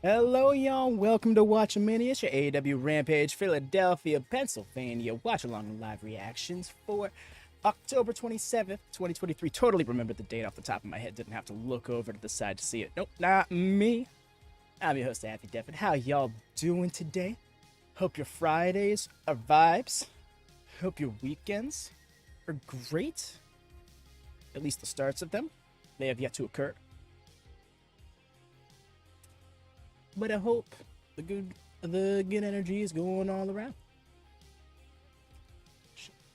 Hello, y'all. Welcome to WatchaMania. It's your AEW Rampage, Philadelphia, Pennsylvania Watchalong live reactions for October 27th, 2023. Totally remembered the date off the top of my head. Didn't have to look over to the side to see it. Nope, not me. I'm your host, Happy Devin. How y'all doing today? Hope your Fridays are vibes. Hope your weekends are great. At least the starts of them. They have yet to occur. But I hope the good energy is going all around.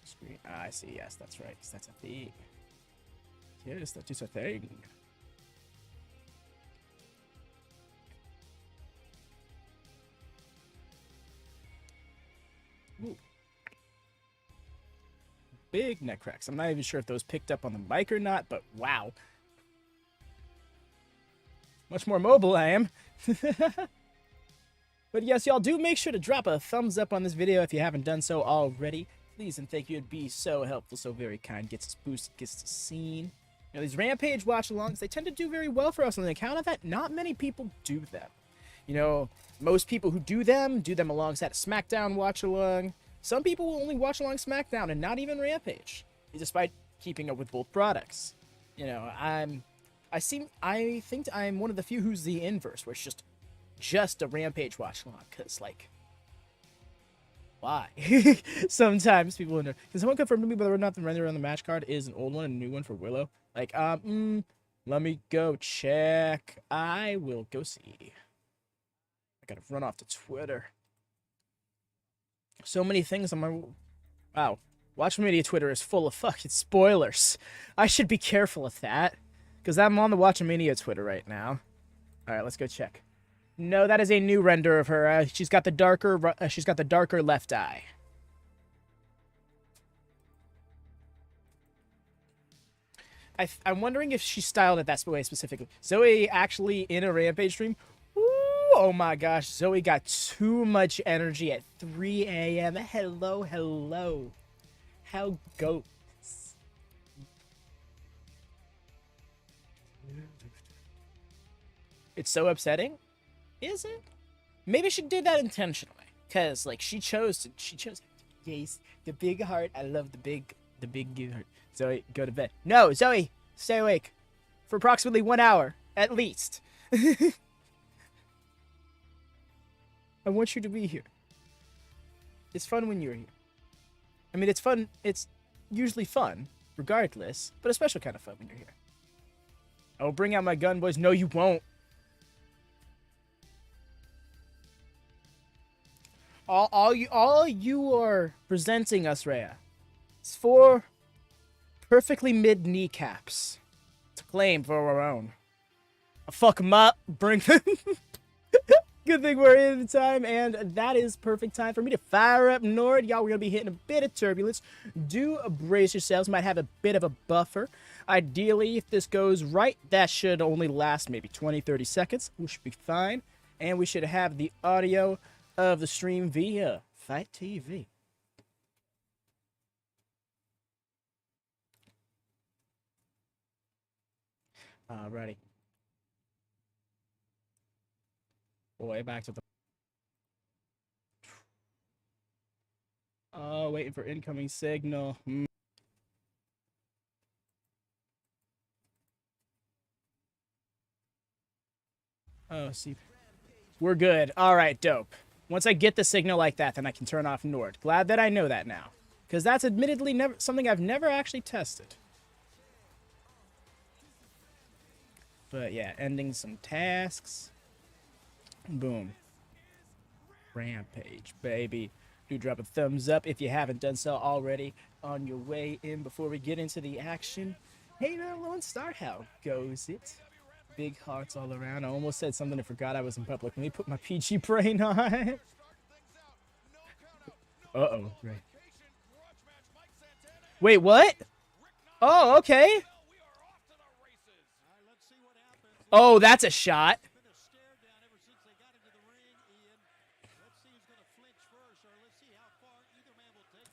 Screen. I see. Yes, that's right. That's a thing. Yes, that is a thing. Ooh. Big neck cracks. I'm not even sure if those picked up on the mic or not, but wow. Much more mobile I am. But yes, y'all do make sure to drop a thumbs up on this video if you haven't done so already. Please and thank you. It'd be so helpful, so very kind. Gets us boosted, gets us seen. You know, these Rampage watch-alongs, they tend to do very well for us on the account of that. Not many people do them. You know, most people who do them alongside a SmackDown watch-along. Some people will only watch along SmackDown and not even Rampage, despite keeping up with both products. You know, I think I'm one of the few who's the inverse, where it's just a Rampage watch along, because, like, why? Sometimes people wonder. Can someone confirm to me whether or not the render on the match card is an old one and a new one for Willow? Like, let me go check. I will go see. I gotta run off to Twitter. So many things on my... Wow. WatchMania Twitter is full of fucking spoilers. I should be careful of that, because I'm on the WatchMania Twitter right now. Alright, let's go check. No, that is a new render of her. She's got the darker left eye. I'm wondering if she styled it that way specifically. Zoe actually in a Rampage stream. Ooh, oh my gosh, Zoe got too much energy at 3 a.m. Hello, hello. How goes? It's so upsetting. Is it? Maybe she did that intentionally, cause like she chose. Yes, the big heart. I love the big heart. Zoe, go to bed. No, Zoe, stay awake for approximately 1 hour at least. I want you to be here. It's fun when you're here. I mean, it's fun. It's usually fun, regardless, but a special kind of fun when you're here. I will bring out my gun, boys. No, you won't. All you are presenting us, Rhea, is 4 perfectly mid kneecaps to claim for our own. I'll fuck them up, bring them. Good thing we're in the time, and that is perfect time for me to fire up Nord. Y'all, we're gonna be hitting a bit of turbulence. Do brace yourselves. Might have a bit of a buffer. Ideally, if this goes right, that should only last maybe 20-30 seconds. We should be fine, and we should have the audio of the stream via Fight TV. Alrighty. Boy, back to the... Oh, waiting for incoming signal. Oh, see. We're good. Alright, dope. Once I get the signal like that, then I can turn off Nord. Glad that I know that now, because that's admittedly something I've never actually tested. But yeah, ending some tasks. Boom. Rampage, baby. Do drop a thumbs up if you haven't done so already on your way in before we get into the action. Hey there, Lone Star, how goes it? Big hearts all around. I almost said something and forgot I was in public. Let me put my PG brain on. Uh-oh. Right. Wait, what? Oh, okay. Oh, that's a shot.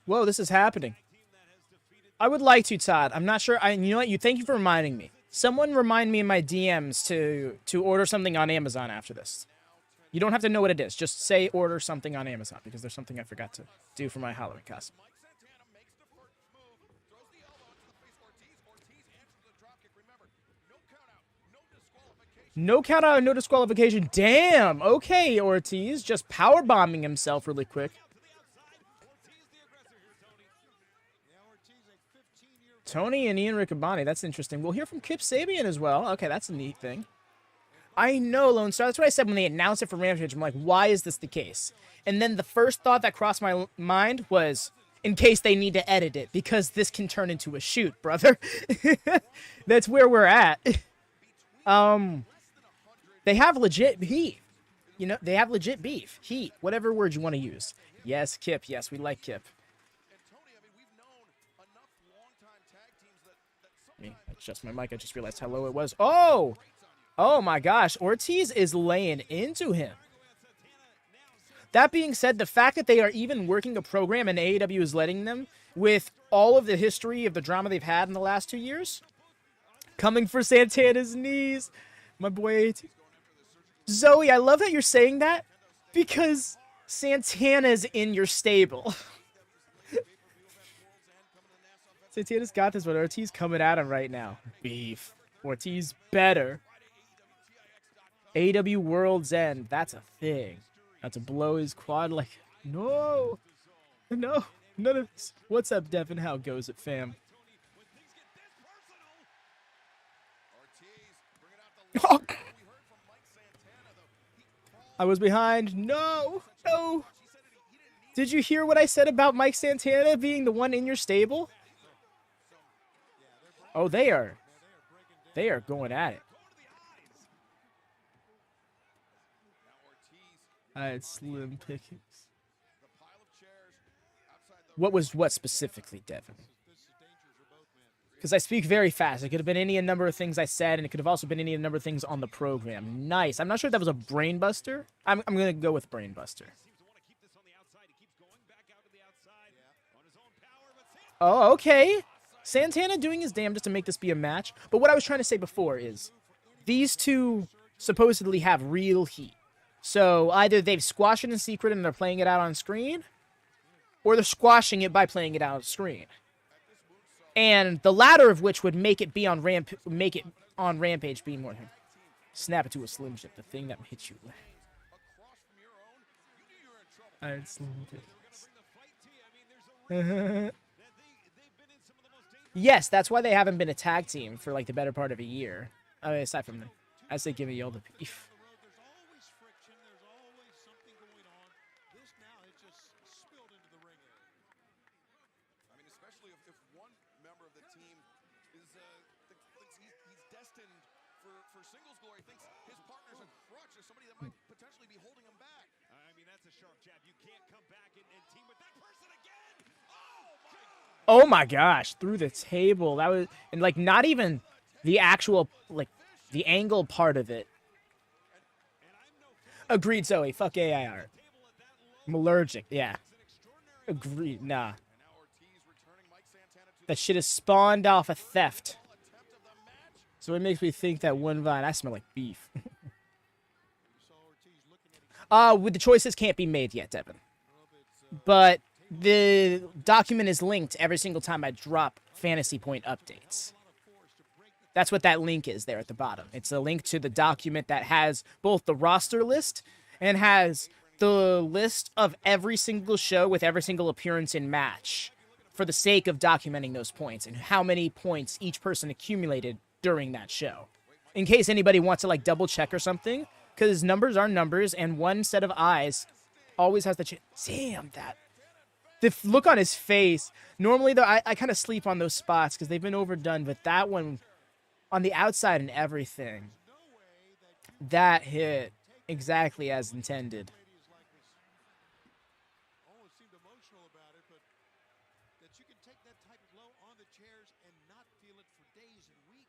Whoa, this is happening. I would like to, Todd. I'm not sure. You know what? Thank you for reminding me. Someone remind me in my DMs to order something on Amazon after this. You don't have to know what it is. Just say order something on Amazon, because there's something I forgot to do for my Halloween costume. No count out, no disqualification. Damn. Okay, Ortiz just power bombing himself really quick. Tony and Ian Riccaboni. That's interesting. We'll hear from Kip Sabian as well. Okay, that's a neat thing. I know, Lone Star. That's what I said when they announced it for Rampage. I'm like, why is this the case? And then the first thought that crossed my mind was, in case they need to edit it, because this can turn into a shoot, brother. That's where we're at. They have legit heat. You know, they have legit beef. Heat. Whatever word you want to use. Yes, Kip. Yes, we like Kip. Let me adjust my mic. I just realized how low it was. Oh! Oh my gosh. Ortiz is laying into him. That being said, the fact that they are even working a program and AEW is letting them, with all of the history of the drama they've had in the last 2 years, coming for Santana's knees. My boy AT. Zoe, I love that you're saying that, because Santana's in your stable. Santana's got this one. Ortiz coming at him right now. Beef. Ortiz better. AEW World's End. That's a thing. Not to blow his quad like... No. No. None of this. What's up, Devin? How goes it, fam? Oh. I was behind. No. No. Did you hear what I said about Mike Santana being the one in your stable? Oh, they are going at it. I had slim pickings. What specifically, Devin? Because I speak very fast. It could have been any number of things I said, and it could have also been any number of things on the program. Nice. I'm not sure if that was a brain buster. I'm going to go with brain buster. Oh, okay. Santana doing his damnedest to make this be a match. But what I was trying to say before is, these two supposedly have real heat. So either they've squashed it in secret and they're playing it out on screen, or they're squashing it by playing it out on screen. And the latter of which would make it be on Rampage be more. Snap it to a Slim Jim, the thing that hits you. I had Slim Jim. Yes, that's why they haven't been a tag team for like the better part of a year. I mean, aside from them, I say give me all the beef. Oh my gosh, through the table. That was, and like not even the actual, like the angle part of it. Agreed, Zoe. Fuck AIR. I'm allergic. Yeah. Agreed. Nah. That shit is spawned off a theft. So it makes me think that one vine, I smell like beef. With the choices can't be made yet, Devin. But the document is linked every single time I drop Fantasy Point updates. That's what that link is there at the bottom. It's a link to the document that has both the roster list and has the list of every single show with every single appearance in match for the sake of documenting those points and how many points each person accumulated during that show. In case anybody wants to like double check or something, because numbers are numbers and one set of eyes always has the damn, that the look on his face. Normally though, I kind of sleep on those spots because they've been overdone, but that one on the outside and everything, that hit exactly as intended.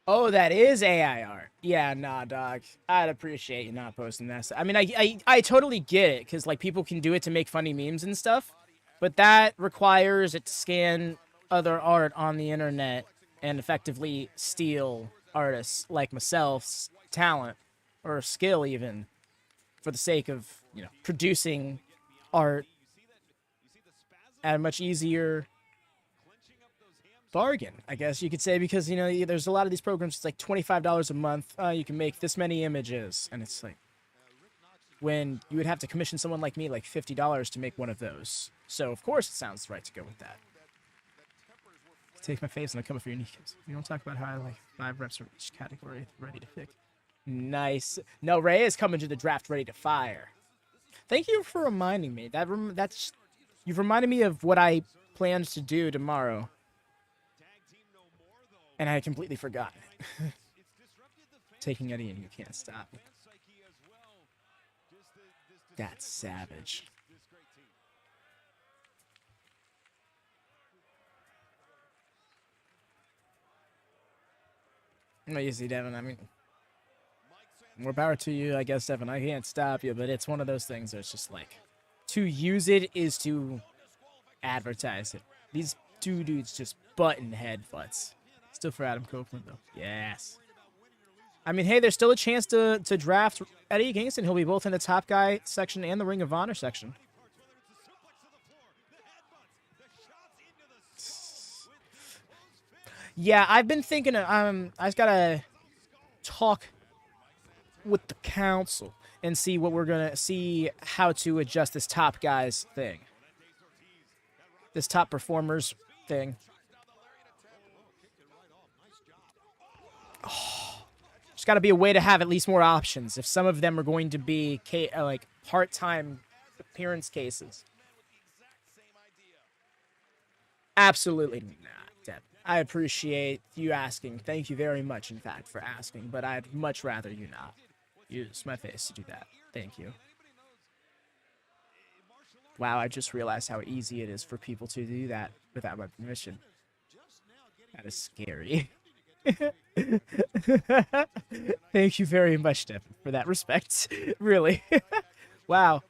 Oh, that is AIR. Yeah, nah, dog. I'd appreciate you not posting that. I mean, I totally get it, because, like, people can do it to make funny memes and stuff, but that requires it to scan other art on the internet and effectively steal artists like myself's talent, or skill even, for the sake of, you know, producing art at a much easier bargain, I guess you could say, because, you know, there's a lot of these programs, it's like $25 a month. You can make this many images, and it's like, when you would have to commission someone like me like $50 to make one of those. So, of course, it sounds right to go with that. Take my face and I'll come up for your kneecaps. You don't talk about how I like 5 reps from each category ready to pick. Nice. No, Ray is coming to the draft ready to fire. Thank you for reminding me. You've reminded me of what I planned to do tomorrow. And I had completely forgotten it. Taking Eddie and you can't stop. That's savage. No, you see, Devin, I mean, more power to you, I guess, Devin. I can't stop you, but it's one of those things where it's just like, to use it is to advertise it. These two dudes just button headbutts. Still for Adam Copeland, though. Yes. I mean, hey, there's still a chance to draft Eddie Kingston. He'll be both in the Top Guy section and the Ring of Honor section. Yeah, I've been thinking, I just gotta talk with the council and see what we're gonna see, how to adjust this Top Guys thing, this top performers thing. Oh, there's got to be a way to have at least more options if some of them are going to be like part-time appearance cases. Absolutely not, Deb. I appreciate you asking. Thank you very much, in fact, for asking, but I'd much rather you not use my face to do that. Thank you. Wow, I just realized how easy it is for people to do that without my permission. That is scary. Thank you very much, Devin, for that respect. Really. Wow.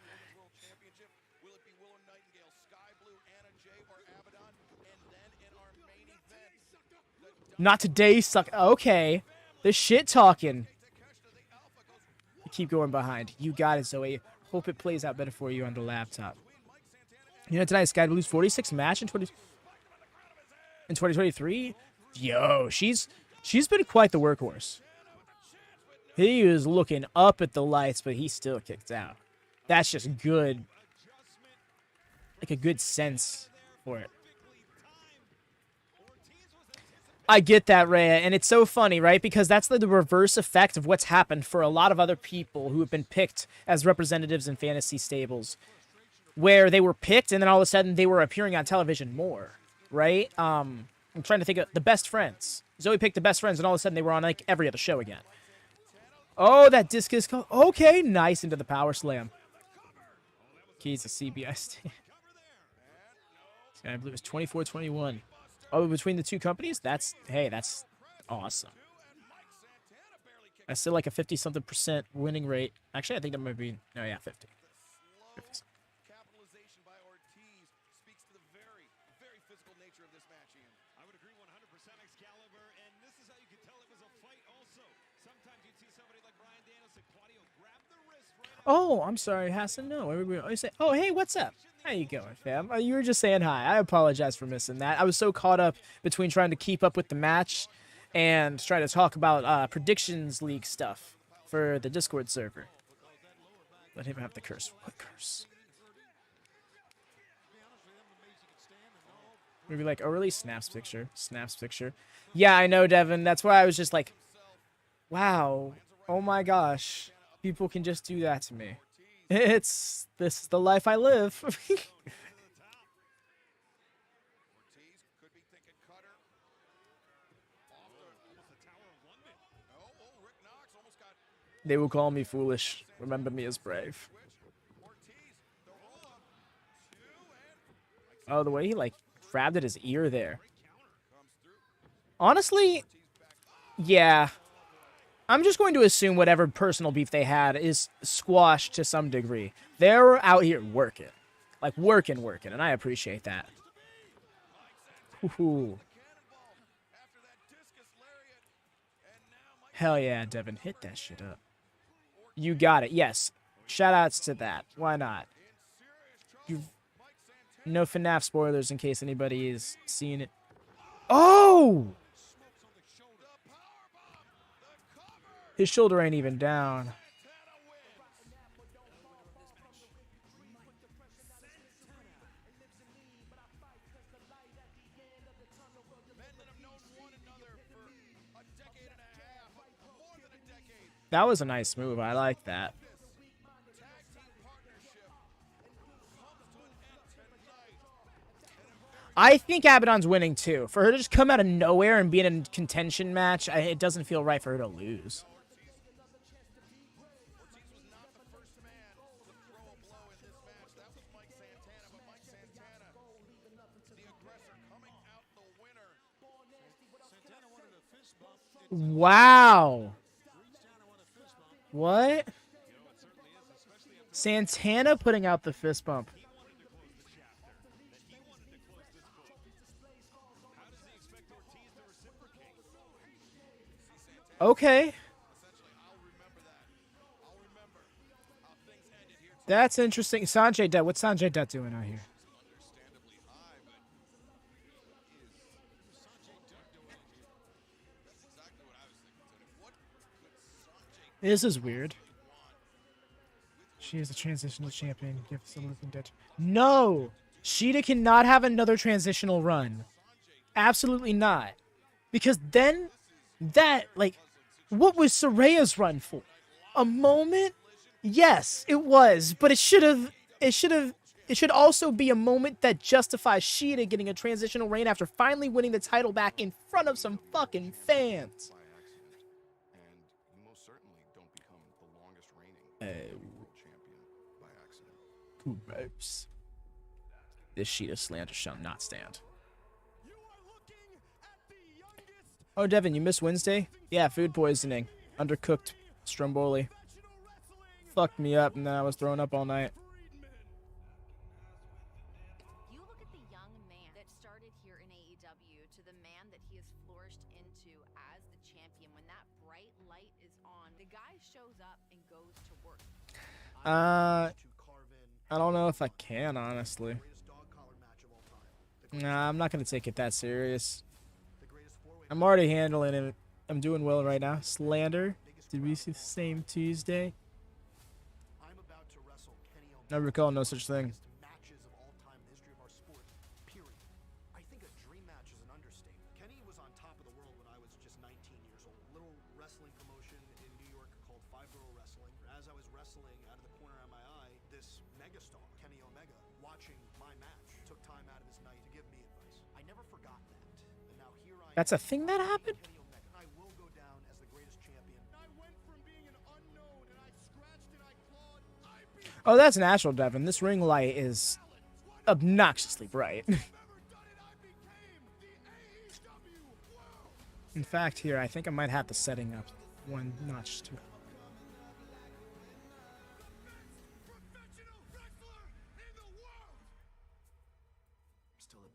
Not today, suck. Okay. The shit talking. You keep going behind. You got it, Zoe. Hope it plays out better for you on the laptop. You know, tonight Skye Blue's 46 match in 2023. Yo, she's been quite the workhorse. He was looking up at the lights, but he still kicked out. That's just good. Like a good sense for it. I get that, Rhea, and it's so funny, right? Because that's the reverse effect of what's happened for a lot of other people who have been picked as representatives in fantasy stables, where they were picked and then all of a sudden they were appearing on television more, right? I'm trying to think of the Best Friends. Zoe picked the Best Friends, and all of a sudden they were on like every other show again. Oh, that discus. Okay, nice into the power slam. Keys to CBI stand. Skye Blue is 24-21. Oh, between the two companies? That's awesome. That's still like a 50-something% winning rate. Actually, I think that might be, no, yeah, 50. 50. Capitalization by Ortiz speaks to the very, very physical nature of this match, Ian. I would agree 100% Excalibur, and this is how you can tell it was a fight also. Sometimes you'd see somebody like Brian Danielson, Claudio grab the wrist right out. Oh, I'm sorry, Hassan. No, everybody always say, oh, hey, what's up? How you going, fam? You were just saying hi. I apologize for missing that. I was so caught up between trying to keep up with the match and trying to talk about predictions league stuff for the Discord server. Let him have the curse. What curse? Maybe like, oh, really? Snaps picture. Snaps picture. Yeah, I know, Devin. That's why I was just like, wow. Oh my gosh. People can just do that to me. This is the life I live. They will call me foolish. Remember me as brave. Oh, the way he like grabbed at his ear there. Honestly, yeah. I'm just going to assume whatever personal beef they had is squashed to some degree. They're out here working. Like, working, and I appreciate that. Ooh. Hell yeah, Devin. Hit that shit up. You got it. Yes. Shout outs to that. Why not? No FNAF spoilers in case anybody is seeing it. Oh! His shoulder ain't even down. That was a nice move. I like that. I think Abadon's winning too. For her to just come out of nowhere and be in a contention match, it doesn't feel right for her to lose. Wow. What? Santana putting out the fist bump. Okay. That's interesting. Sanjay Dutt. What's Sanjay Dutt doing out here? This is weird. She is a transitional champion. Give us a looking dead. No! Sheeta cannot have another transitional run. Absolutely not. Because then, what was Soraya's run for? A moment? Yes, it was. But it should also be a moment that justifies Sheeta getting a transitional reign after finally winning the title back in front of some fucking fans. Gross. This Sheeta slander shall not stand. Oh, Devin, you missed Wednesday? Yeah, food poisoning. Undercooked stromboli. Fucked me up, and then I was throwing up all night. You look at the young man that started here in AEW to the man that he has flourished into as the champion. When that bright light is on, the guy shows up and goes to work. I don't know if I can, honestly. Nah, I'm not going to take it that serious. I'm already handling it. I'm doing well right now. Slander. Did we see the same Tuesday? I recall no such thing. That's a thing that happened? Oh, that's natural, Devin. This ring light is obnoxiously bright. In fact, here, I think I might have the setting up one notch too.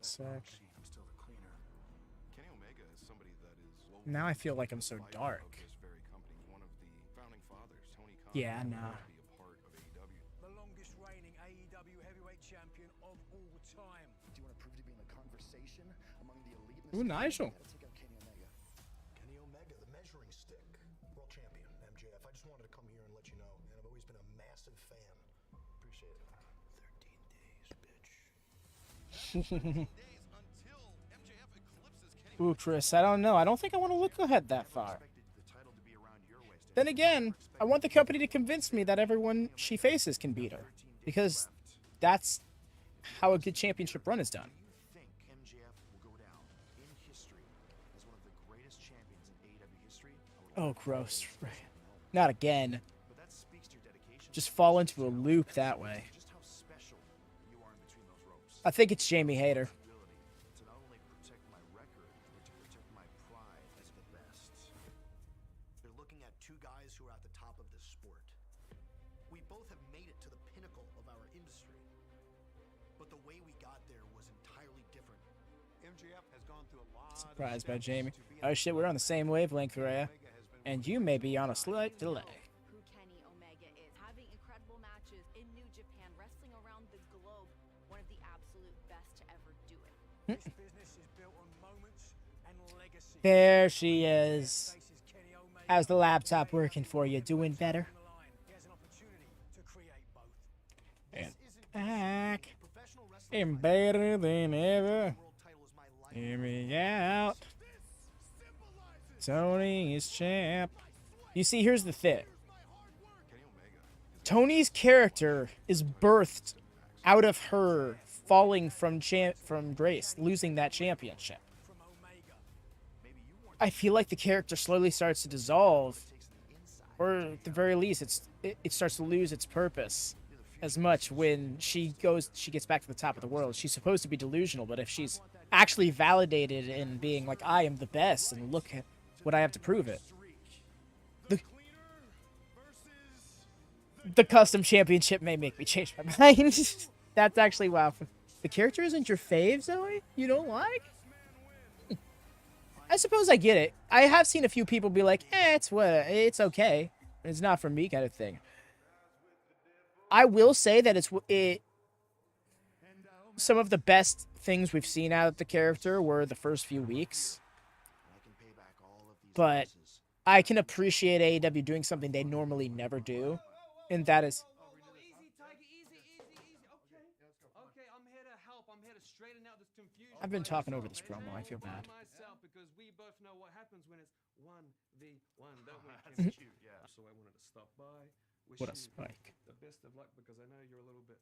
Sec. Now I feel like I'm so dark. Yeah, nah. The longest reigning AEW heavyweight champion of all time. Do you want to prove to be in the conversation among the elite? Ooh, Nigel. Kenny Omega, the measuring stick. World champion, MJF. I just wanted to come here and let you know, and I've always been a massive fan. Appreciate it. 13 days, bitch. Ooh, Chris, I don't know. I don't think I want to look ahead that far. Then again, I want the company to convince me that everyone she faces can beat her. Because that's how a good championship run is done. Oh, gross. Not again. Just fall into a loop that way. I think it's Jamie Hayter. Surprised by Jamie. Oh shit, we're on the same wavelength, Rhea. And you may be on a slight delay. Who Kenny Omega is, having incredible matches in New Japan, wrestling around the globe, one of the absolute best to ever do it. This business is built on moments and legacy. There she is. Faces Kenny Omega. How's the laptop working for you? Doing better? On the line. He has an opportunity to create both. And back. And better than ever. Hear me out. Tony is champ. You see, here's the thing. Tony's character is birthed out of her falling from grace, losing that championship. I feel like the character slowly starts to dissolve, or at the very least, it starts to lose its purpose as much when she gets back to the top of the world. She's supposed to be delusional, but if she's actually validated in being like, I am the best, and look at what I have to prove it. The custom championship may make me change my mind. That's actually, wow. The character isn't your fave, Zoe? You don't like? I suppose I get it. I have seen a few people be like, it's okay. It's not for me kind of thing. I will say that some of the best things we've seen out of the character were the first few weeks. But I can appreciate AEW doing something they normally never do. And that is... Easy, Tiger, easy. Okay, I'm here to help. I'm here to straighten out this confusion. I've been talking over this promo. I feel bad. Myself, because we both know what happens when it's 1v1, don't we? That's cute, yeah. So I wanted to stop by. What a Wish you spike. the best of luck, because I know you're a little bit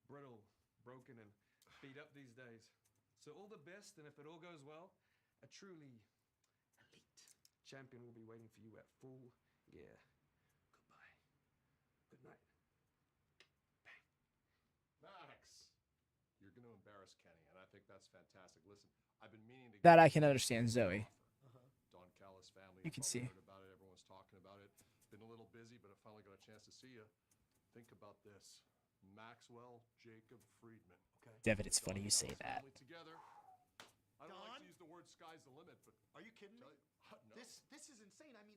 brittle, broken, and beat up these days. So all the best, and if it all goes well, a truly elite champion will be waiting for you at full gear. Goodbye. Good night. Max, you're going to embarrass Kenny, and I think that's fantastic. Listen, I've been meaning to... That I can understand, Zoe. Don Callis family. You can see. Heard about it. Everyone's talking about it. Been a little busy, but I finally got a chance to see you. Think about this. Maxwell Jacob Friedman. Okay. Devin, it's funny you say that. Together. I don't like to use the word sky's the limit, but... Are you kidding me? No. This is insane. I mean,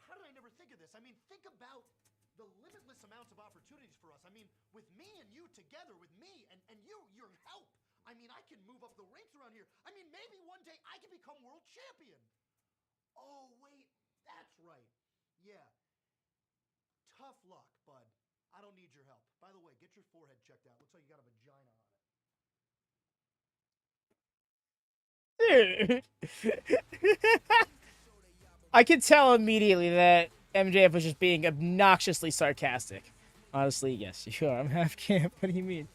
how did I never think of this? I mean, think about the limitless amounts of opportunities for us. I mean, with me and you together, with me and your help, I mean, I can move up the ranks around here. I mean, maybe one day I can become world champion. Oh, wait, that's right. Yeah. Tough luck, bud. I don't need your help. By the way, get your forehead checked out. Looks like you got a vagina on it. I could tell immediately that MJF was just being obnoxiously sarcastic. Honestly, yes, you are. I'm half camp. What do you mean?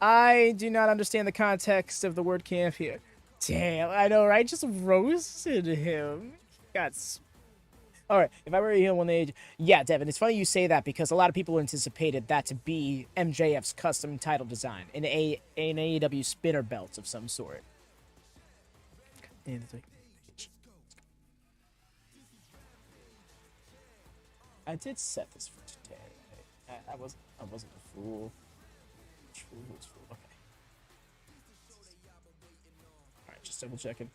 I do not understand the context of the word camp here. Damn, I know, right? Just roasted him. Alright, if I were a heel one age... Yeah, Devin, it's funny you say that because a lot of people anticipated that to be MJF's custom title design. An AEW spinner belt of some sort. And it's like... I did set this for today. I wasn't a fool. Okay. Alright, just double checking.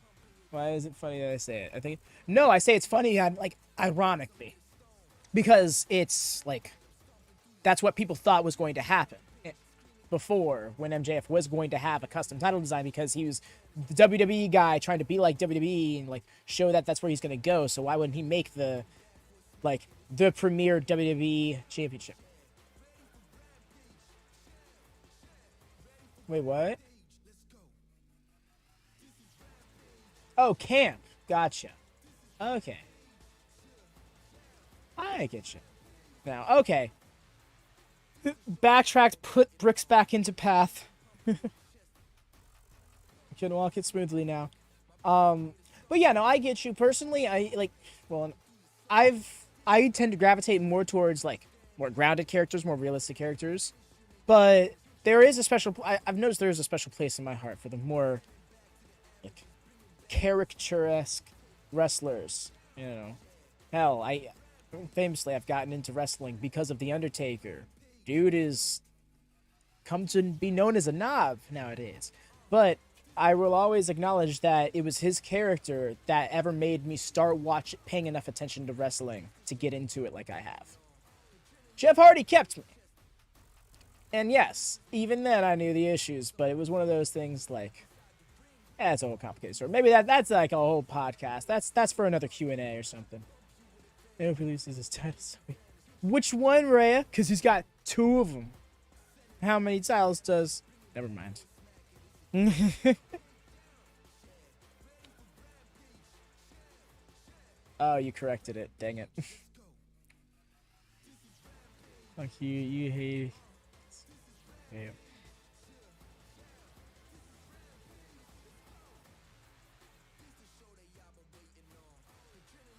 Why is it funny that I say it? No, I say it's funny, ironically. Because it's, like, that's what people thought was going to happen before, when MJF was going to have a custom title design, because he was the WWE guy trying to be like WWE and, like, show that that's where he's going to go. So why wouldn't he make the premier WWE championship? Wait, what? Oh, camp. Gotcha. Okay. I get you. Now, okay. Backtracked, put bricks back into path. I can walk it smoothly now. But yeah, no, I get you. Personally, I tend to gravitate more towards, like, more grounded characters, more realistic characters. But there is a special... I've noticed there is a special place in my heart for the more, like, caricature-esque wrestlers. You know. Hell, I've gotten into wrestling because of The Undertaker. Dude is... come to be known as a knob nowadays. But I will always acknowledge that it was his character that ever made me start paying enough attention to wrestling to get into it like I have. Jeff Hardy kept me. And yes, even then I knew the issues, but it was one of those things like, it's a whole complicated story. Maybe that's like a whole podcast. That's for another Q&A or something. I hope he loses his titles. Which one, Rhea? Because he's got 2 of them. How many titles does... Never mind. Oh, you corrected it. Dang it. Fuck you hate... Yeah.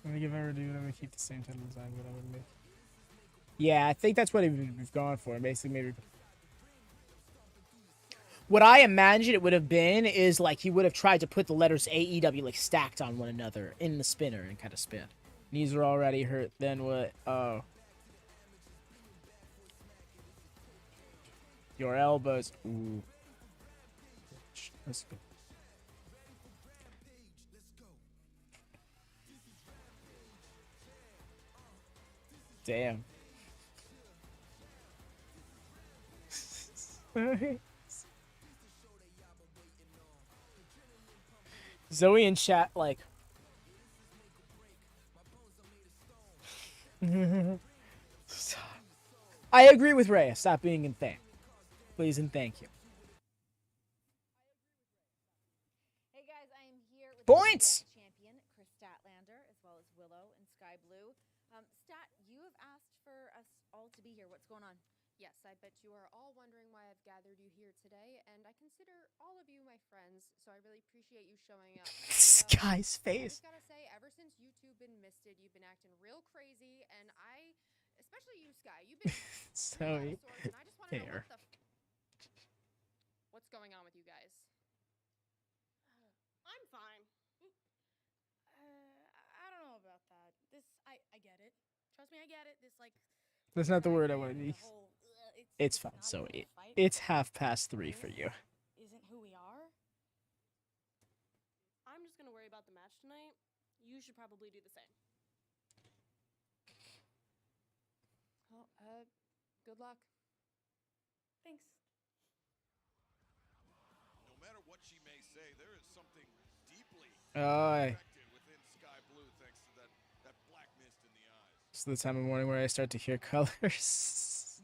I'm gonna give ever do whatever, keep the same title design, whatever make. Yeah, I think that's what we've gone for. Basically, maybe. What I imagine it would have been is like he would have tried to put the letters AEW like stacked on one another in the spinner and kind of spin. Knees are already hurt. Then what? Oh. Your elbows. Ooh. That's good. Damn. Zoe in chat like I agree with Rhea. Stop being insane. Please and thank you. Hey guys, I am here with Points! the champion, Chris Statlander, as well as Willow and Skye Blue. Stat, you have asked for us all to be here. What's going on? Yes, I bet you are all wondering why I've gathered you here today, and I consider all of you my friends, so I really appreciate you showing up. Skye's I face. just gotta say, ever since you two been misted, you've been acting real crazy, and especially you, Skye, you've been Zoe. out of sorts, and I just want to know There. what's going on with you guys. I'm fine. I don't know about that. I get it. Trust me, I get it. That's not the word I want to the use. whole, It's fine, not so really a fight. it's 3:30 for you. Isn't who we are. I'm just gonna worry about the match tonight. You should probably do the same. Well, good luck. Thanks. No matter what she may say, there is something deeply Oh, affected within Skye Blue thanks to that black mist in the eyes. it's the time of morning where I start to hear colors.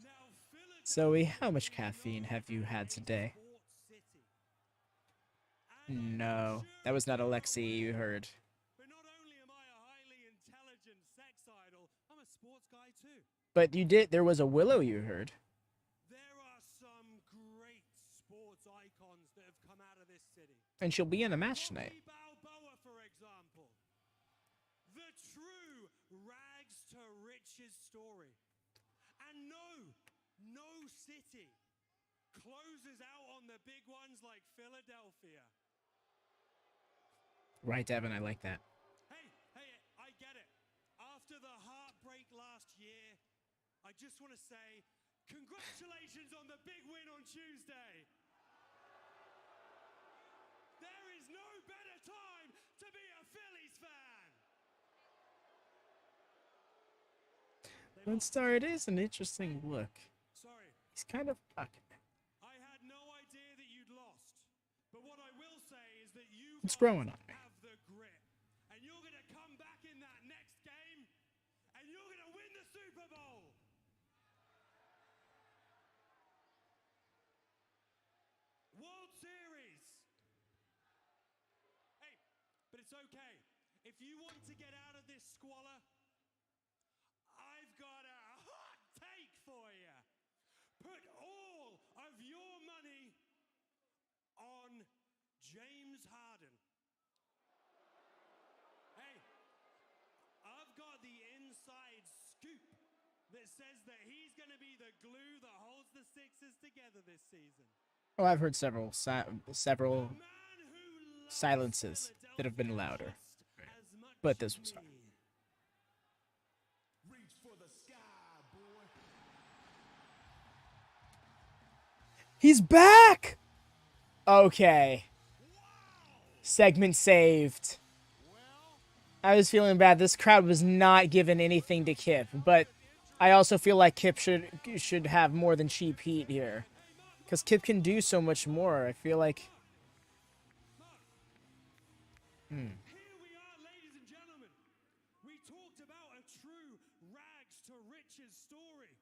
Zoe, how much caffeine have you had today? No, that was not Alexi you heard. But not only am I a highly intelligent sex idol, I'm a sports guy too. But you did, there was a Willow you heard. There are some great sports icons that have come out of this city. And she'll be in a match tonight. Rocky Balboa, for example. The true rags to riches story. And no city closes out on the big ones like Philadelphia. Right, Devin, I like that. Hey, I get it. After the heartbreak last year, I just want to say congratulations on the big win on Tuesday. There is no better time to be a Phillies fan. Star, it is an interesting look. Sorry, He's kind of okay. I had no idea that you'd lost. But what I will say is that you It's guys growing on me. have the grit. And you're going to come back in that next game, and you're going to win the Super Bowl. World Series. Hey, but it's okay. If you want to get out of this squalor, I've got a hot take for you. Put all of your money on James Harden. Hey, I've got the inside scoop that says that he's going to be the glue that holds the Sixers together this season. Oh, I've heard several The man who loves silences that have been louder. Philadelphia as much But this as was fine. me. Reach for the sky, boy. He's back! Okay. Segment saved. I was feeling bad. This crowd was not giving anything to Kip, but I also feel like Kip should have more than cheap heat here, because Kip can do so much more. I feel like. Here we are, ladies and gentlemen. We talked about a true rags to riches story.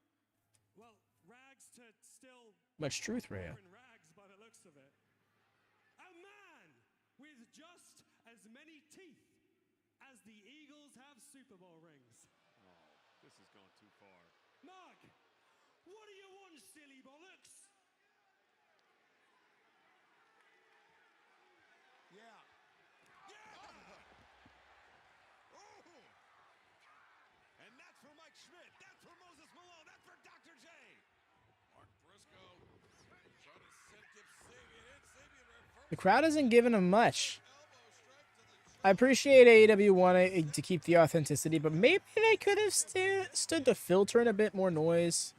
Well, rags to still Much truth, Rhea. in rags by the looks of it. A man with just as many teeth as the Eagles have Super Bowl rings. Oh, this has gone too far. Mark, what do you want, silly bollocks? Yeah. Oh! And that's for Mike Schmidt. That's for Moses Malone. That's for Dr. J. Mark Briscoe trying to send Kip Sabian in. Sabian reverse. The crowd isn't giving him much. I appreciate AEW wanting to keep the authenticity, but maybe they could have stood to filter in a bit more noise.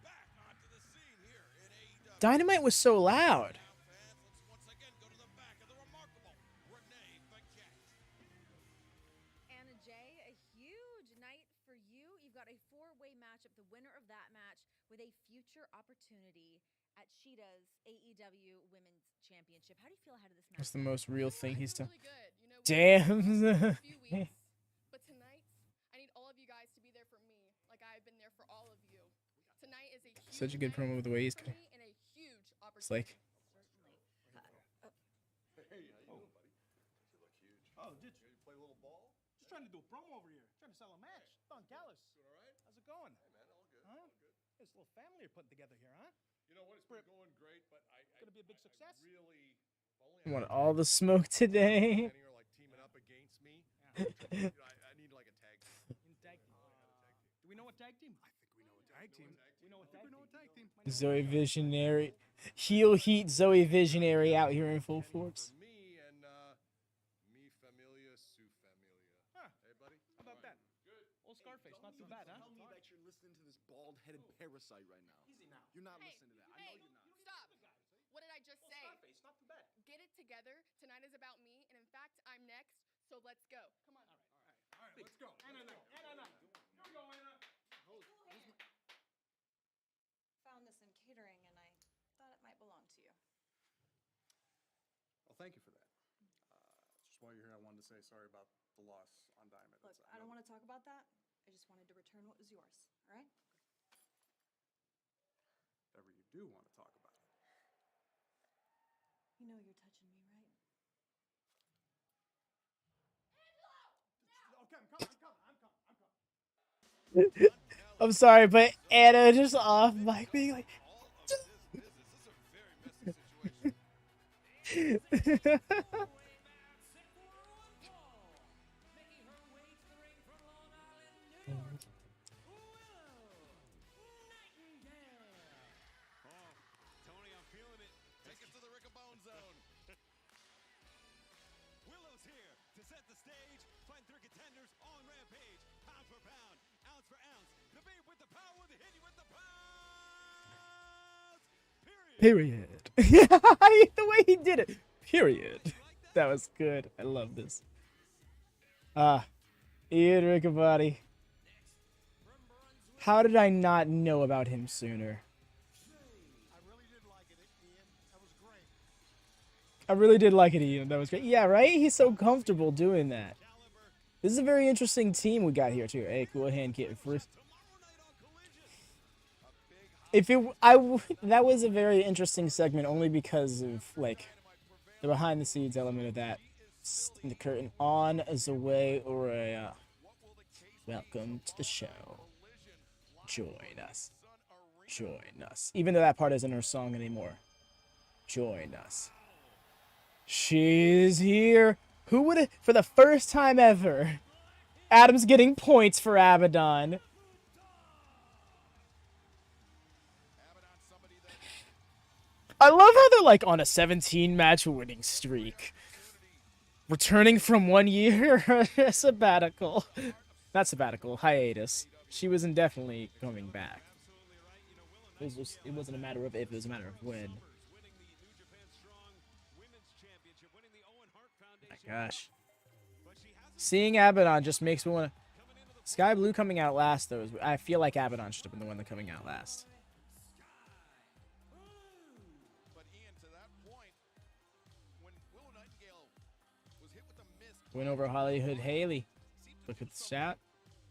Back onto the scene here in AEW. Dynamite was so loud. Now, fans, let's once again go to the back of the remarkable Renee Paquette. Anna Jay, a huge night for you. You've got a four-way matchup, the winner of that match with a future opportunity at Sheeta's AEW Women's Championship. How do you feel ahead of this match? That's the most real thing he's done. Really good. You know, Damn. a few weeks, but tonight I need all of you guys to be there for me, like I've been there for all of you. Tonight is a huge Such a good night promo with the way he's for me and a huge opportunity. It's like, Hey, how you doing, buddy? You look huge. Oh, did You play a little ball? Just trying to do a promo over here. Trying to sell a match. Don Callis. Doing all right? How's it going? Hey, man, all good. Huh? All good. This little family you're putting together here, huh? You know what? It's been going great, but Gonna be a big success? I really, if only I want all the smoke today. Kenny are like teaming up against me. I need like a tag team. In tag team. Do we know a tag team? I think we know a tag team. We know a tag team. Zoe Visionary. Heel heat Zoe Visionary out here in full force. For me and me familia, su familia. Huh. Hey, buddy. How about that? Good. Old Scarface, not too bad, huh? Tell me that you're listening to this bald-headed parasite right now. Easy now. You're not Hey, listening to that. I know hey, you're not. stop. What did I just Old say? Scarface, not too bad. Get it together. Tonight is about me, and in fact, I'm next. So let's go. Come on. All right, let's go. Anna night. Anna night. Here we go, Anna. Found this in catering, and I thought it might belong to you. Well, thank you for that. Just while you're here, I wanted to say sorry about the loss on Dynamite. Look, I don't want to talk about that. I just wanted to return what was yours, all right? If ever you do want to talk about it. You know you're touching me, right? Okay, I'm coming. I'm sorry, but Anna just off mic being like. Tony, I'm feeling it. Take us to the Rickabone zone. Willow's here to set the stage. Find three contenders on Rampage. Pound for pound, ounce for ounce. The beat with the power, the hit you with the pounds. Period. Period. The way he did it. Period. That was good. I love this. Ian Riccaboni. How did I not know about him sooner? I really did like it, Ian. That was great. I really did like it, Ian. That was great. Yeah, right? He's so comfortable doing that. This is a very interesting team we got here, too. Hey, cool hand kit first. That was a very interesting segment only because of, like, the behind-the-scenes element of that. In the curtain on Zoe Orea. Welcome to the show. Join us. Join us. Even though that part isn't her song anymore. Join us. She's here. Who would have, for the first time ever, Adam's getting points for Abadon. I love how they're like on a 17-match winning streak. Returning from 1 year sabbatical. Not sabbatical, hiatus. She was indefinitely coming back. It wasn't a matter of if, it was a matter of when. My gosh. Seeing Abadon just makes me want to... Sky Blue coming out last, though. I feel like Abadon should have been the one that coming out last. But Ian, to that point, when Willow Nightingale was hit with the mist, Win over Hollywood Haley. Look at the chat.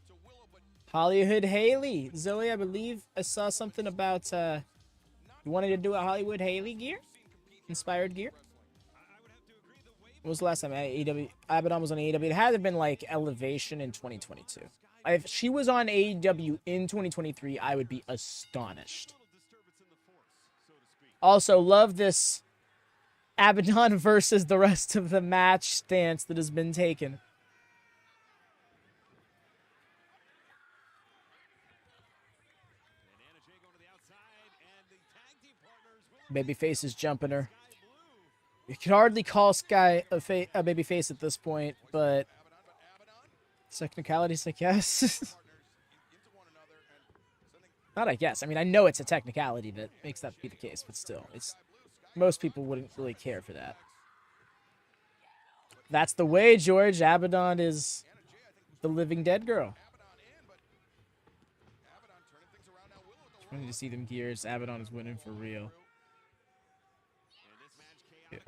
to Willow, but Hollywood Haley. Zoe, I believe I saw something about you wanted to do a Hollywood Haley gear? Inspired gear? When was the last time AEW Abadon was on AEW? It had to have been like Elevation in 2022. If she was on AEW in 2023, I would be astonished. Also, love this Abadon versus the rest of the match stance that has been taken. Babyface is jumping her. You can hardly call Skye a babyface at this point, but technicalities, I guess. Not I guess. I mean, I know it's a technicality that makes that be the case, but still, it's most people wouldn't really care for that. That's the way, George. Abadon is the living dead girl. Trying to see them gears. Abadon is winning for real. Yeah.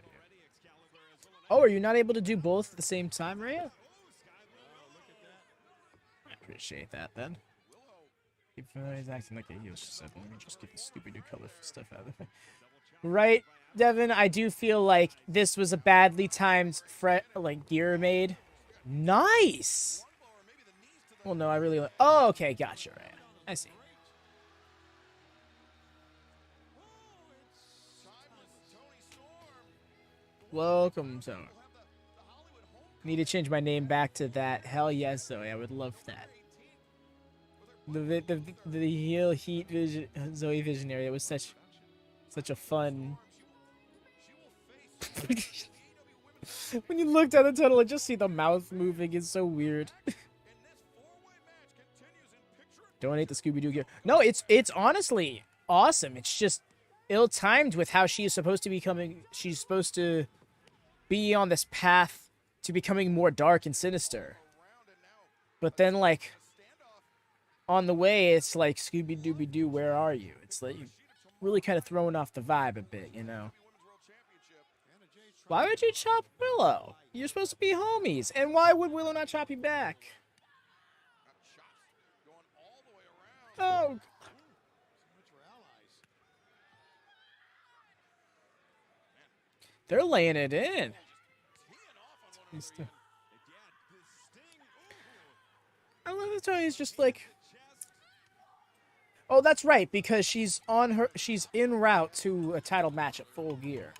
Oh, are you not able to do both at the same time, Rhea? I appreciate that, then. He's acting like a heel. Let me just get the stupid new color stuff out of the way. Right, Devin? I do feel like this was a badly timed gear made. Nice! Well, no, I really like... Oh, okay, gotcha, Rhea. I see. Welcome, Zoe. Need to change my name back to that. Hell yes, Zoe. I would love that. The heel heat vision, Zoe Visionary. It was such a fun. When you looked at the title and just see the mouth moving, it's so weird. Donate the Scooby-Doo gear. No, it's honestly awesome. It's just ill-timed with how she is supposed to be becoming. She's supposed to be on this path to becoming more dark and sinister. But then, like, on the way, it's like, Scooby-Dooby-Doo, where are you? It's like, really kind of throwing off the vibe a bit, you know? Why would you chop Willow? You're supposed to be homies. And why would Willow not chop you back? Oh. They're laying it in. I love that Tony's just like... Oh, that's right, because she's en route to a title match at Full Gear.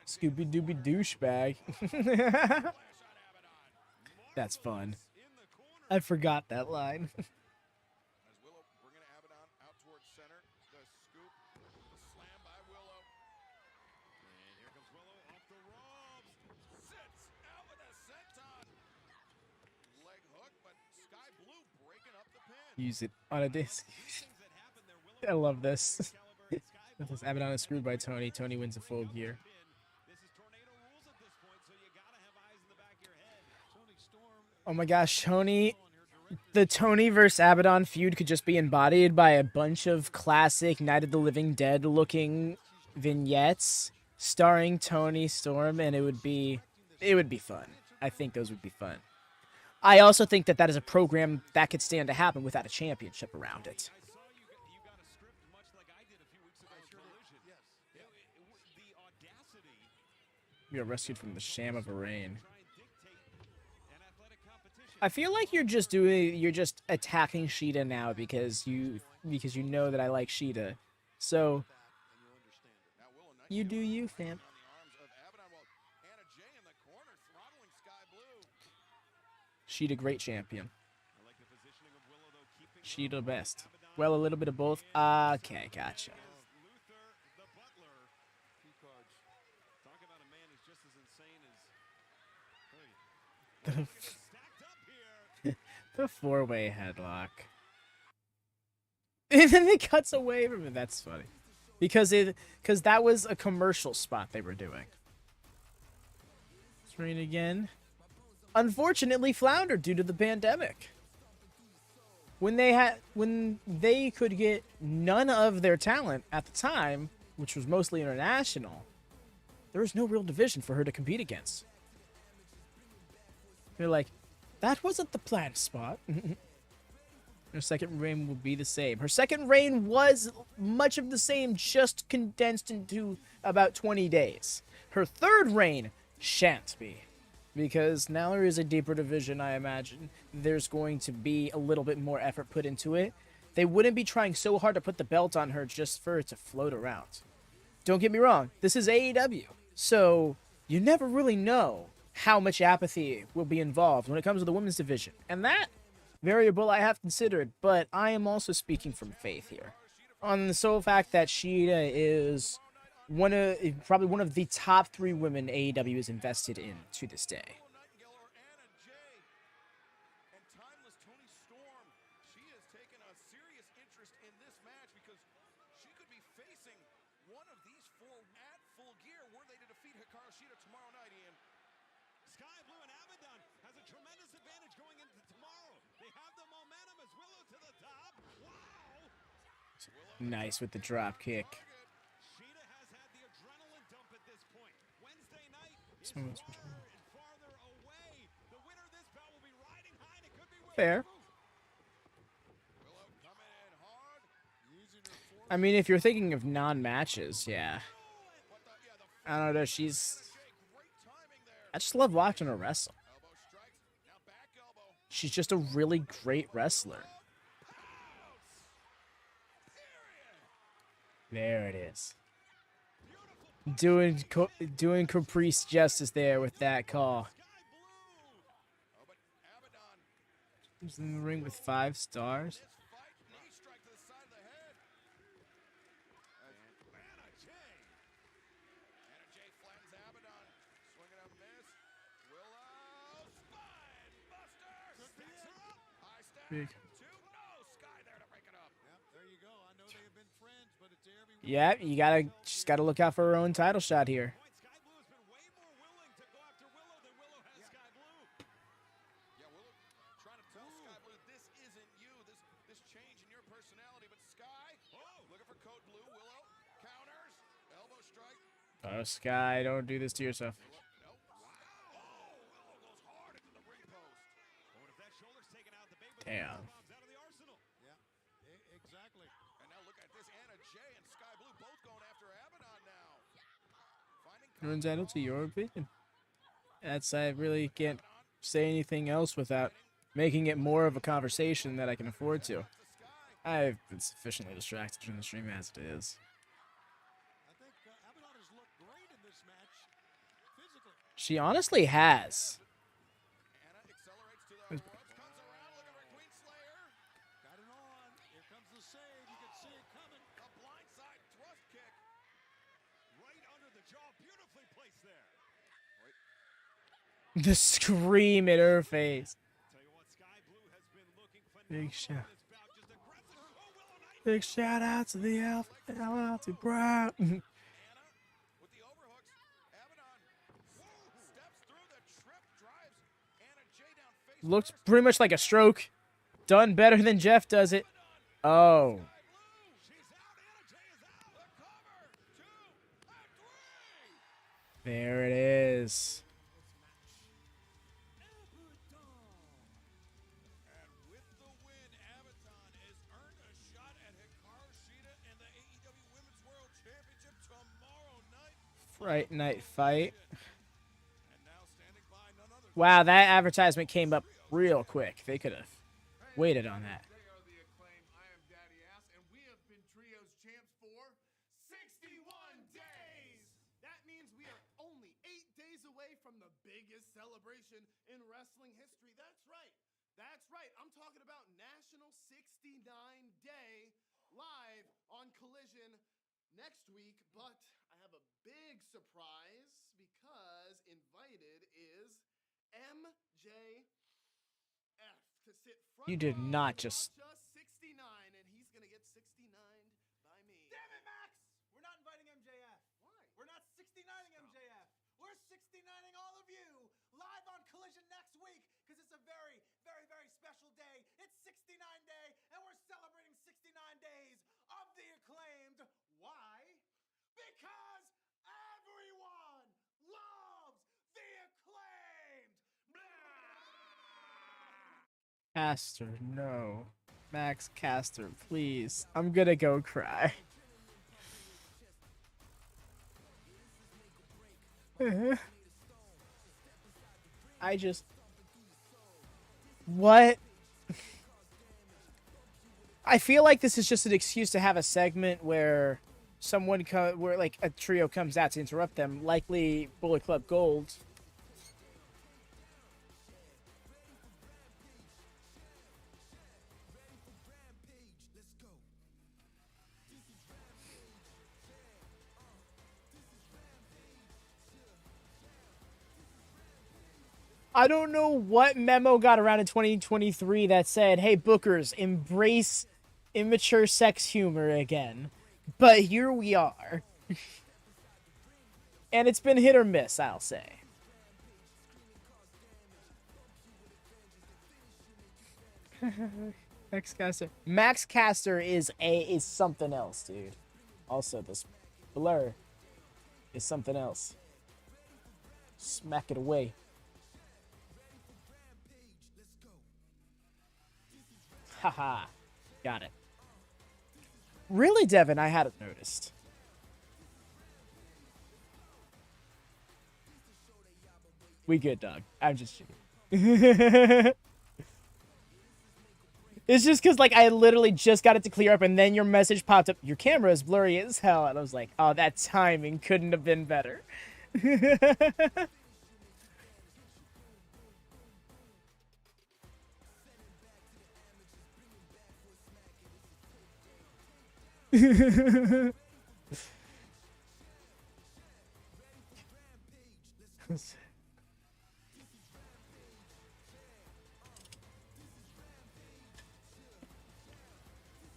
Scooby-Dooby douchebag. That's fun. I forgot that line. as Willow bringing Abadon out towards center, the scoop, the slam by Willow. And here comes Willow off the ropes. Sits out with a senton. Leg hook, but Skye Blue breaking up the pin. Use it on a disc. I love this. This Abadon is screwed by Tony. Tony wins a Full Gear. Oh my gosh, Tony. The Tony versus Abadon feud could just be embodied by a bunch of classic Night of the Living Dead looking vignettes starring Tony Storm, and it would be fun. I think those would be fun. I also think that is a program that could stand to happen without a championship around it. We are rescued from the sham of a reign. I feel like you're just attacking Sheeta now because you know that I like Sheeta. So you do you, fam. Sheeta great champion. Sheeta best. Well, a little bit of both. Okay, gotcha. The four-way headlock. And then it cuts away from it. That's funny. Because that was a commercial spot they were doing. reign again. Unfortunately, floundered due to the pandemic. When they could get none of their talent at the time, which was mostly international, there was no real division for her to compete against. They're like, that wasn't the planned spot. Her second reign will be the same. Her second reign was much of the same, just condensed into about 20 days. Her third reign shan't be. Because now there is a deeper division, I imagine. There's going to be a little bit more effort put into it. They wouldn't be trying so hard to put the belt on her just for it to float around. Don't get me wrong, this is AEW. So, you never really know how much apathy will be involved when it comes to the women's division. And that variable I have considered, but I am also speaking from faith here. On the sole fact that Shida is probably one of the top 3 women AEW is invested in to this day. Nightingale or Anna Jay. And timeless Tony Storm. She has taken a serious interest in this match because she could be facing one of these 4 at full gear were they to defeat Hikaru Shida tomorrow night, Ian. Skye Blue and Abadon has a tremendous advantage going into tomorrow. They have the momentum as Willow to the top. Wow! Nice with the drop kick. Shida has had the adrenaline dump at this point. Wednesday night is farther and farther away. The winner of this bout will be riding high, and it could be Willow. Fair. Willow coming in hard. Using her force. I mean, if you're thinking of non-matches, yeah. I don't know, she's... Great timing there. I just love watching her wrestle. Elbow strikes. Now back elbow. She's just a really great wrestler. There it is. Doing Caprice justice there with that call. Oh, but Abadon. He's in the ring with 5 stars. Fight. Knee strike to the side of the head. Anna Jay. Anna Jay flattens Abadon. Swinging a miss. Willow. Spine buster. Stacks her up. High step. Big. 2. No. Skye there to break it up. Yep, there you go. I know they have been friends, but it's every. Yeah, she's gotta look out for her own title shot here. Skye Blue has been way more willing to go after Willow than Willow has Skye Blue. Yeah, Willow trying to tell Skye Blue this isn't you. This change in your personality, but Skye. Oh, looking for code blue. Willow counters. Elbow strike. Oh, Skye, don't do this to yourself. Nope. Wow. Oh, Willow goes hard into the ring post. But if that shoulder's taken out, the baby Damn. bombs out of the arsenal. Yeah, exactly. And now look at this. Anna Jay and Skye Blue both going after Abadon now. Finding You're entitled to your opinion. I really can't say anything else without making it more of a conversation that I can afford to. I've been sufficiently distracted from the stream as it is. I think Abadon has looked great in this match, physically. She honestly has. Anna accelerates to the ropes, comes around, looking for Queen Slayer. Got it on. Here comes the save. You can see it coming. A blindside thrust kick. Right under the jaw, beautifully placed there. The scream in her face. Tell you what, Skye Blue has been looking Big phenomenal shout. in this bout. Just aggressive. Oh, Willow Nightingale. Big shout out to the Alpha. Shout out to Brown. Anna with the overhooks. Abadon steps through the trip, drives Anna Jay down face Looks first. pretty much like a stroke. Done better than Jeff does it. Oh. She's out. Anna Jay is out. The cover. 2 and 3. There it is. And with the win, Abadon has earned a shot at Hikaru Shida and the AEW Women's World Championship tomorrow night. Fright Night Fight. And now standing by none other Wow, that advertisement came up real quick. They could have waited on that. They are the Acclaim. I am Daddy Ass, and we have been Trios champs for 61 days. That means we are only 8 days away from the biggest celebration in wrestling history. That's right. That's right. I'm talking about National 69 Day live on Collision next week. But I have a big surprise because invited is MJF to sit front You did row not to just- watch us 69, and he's gonna get 69'd by me. Damn it, Max! We're not inviting MJF. Why? We're not 69ing MJF. We're 69ing all of you Caster, no. Max Caster, please. I'm gonna go cry. I just... What? I feel like this is just an excuse to have a segment where where like a trio comes out to interrupt them, likely Bullet Club Gold. I don't know what memo got around in 2023 that said, hey, bookers, embrace immature sex humor again. But here we are. And it's been hit or miss, I'll say. Max Caster. Max Caster is something else, dude. Also, this blur is something else. Smack it away. Haha. Got it. Really, Devin? I hadn't noticed. We good, dog. I'm just kidding. It's just because, like, I literally just got it to clear up, and then your message popped up. Your camera is blurry as hell. And I was like, oh, that timing couldn't have been better.